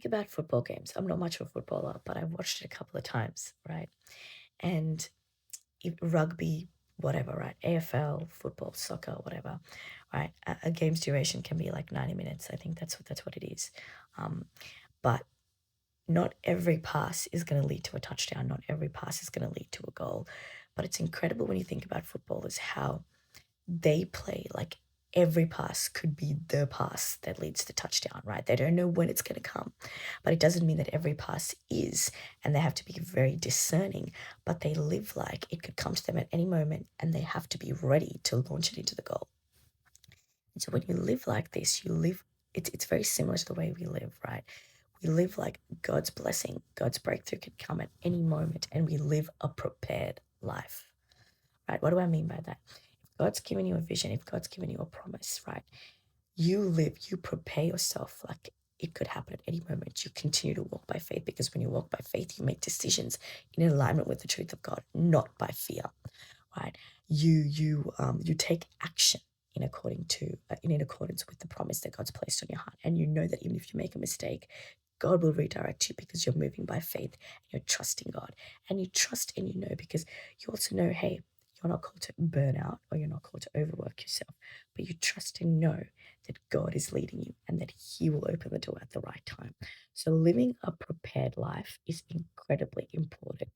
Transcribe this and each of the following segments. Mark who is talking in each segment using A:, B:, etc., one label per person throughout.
A: about football games, I'm not much of a footballer, but I've watched it a couple of times, right? And rugby, whatever, right? AFL, football, soccer, whatever, right? A game's duration can be like 90 minutes. I think that's what it is. Um, but not every pass is going to lead to a touchdown. Not every pass is going to lead to a goal. But it's incredible when you think about footballers how they play like every pass could be the pass that leads to touchdown, right? They don't know when it's going to come, but it doesn't mean that every pass is, and they have to be very discerning, but they live like it could come to them at any moment and they have to be ready to launch it into the goal. And so when you live like this, it's very similar to the way we live, right? We live like God's blessing, God's breakthrough could come at any moment, and we live a prepared life, right? What do I mean by that? If God's given you a vision, if God's given you a promise, right? You prepare yourself like it could happen at any moment. You continue to walk by faith because when you walk by faith, you make decisions in alignment with the truth of God, not by fear, right? You take action in accordance with the promise that God's placed on your heart, and you know that even if you make a mistake, God will redirect you because you're moving by faith and you're trusting God, and you trust and you know because you also know, hey, you're not called to burn out or you're not called to overwork yourself, but you trust and know that God is leading you and that He will open the door at the right time. So, living a prepared life is incredibly important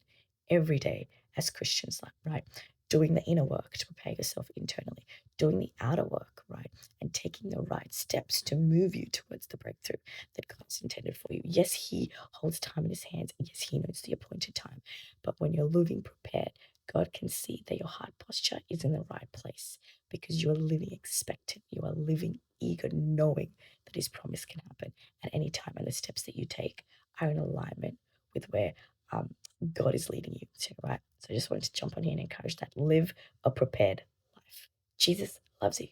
A: every day as Christians, like, right? Doing the inner work to prepare yourself internally, doing the outer work, right? And taking the right steps to move you towards the breakthrough that God's intended for you. Yes, He holds time in His hands. Yes, He knows the appointed time. But when you're living prepared, God can see that your heart posture is in the right place because you are living expectant. You are living eager, knowing that His promise can happen at any time, and the steps that you take are in alignment with where um, God is leading you to, right? So I just wanted to jump on here and encourage that. Live a prepared life. Jesus loves you.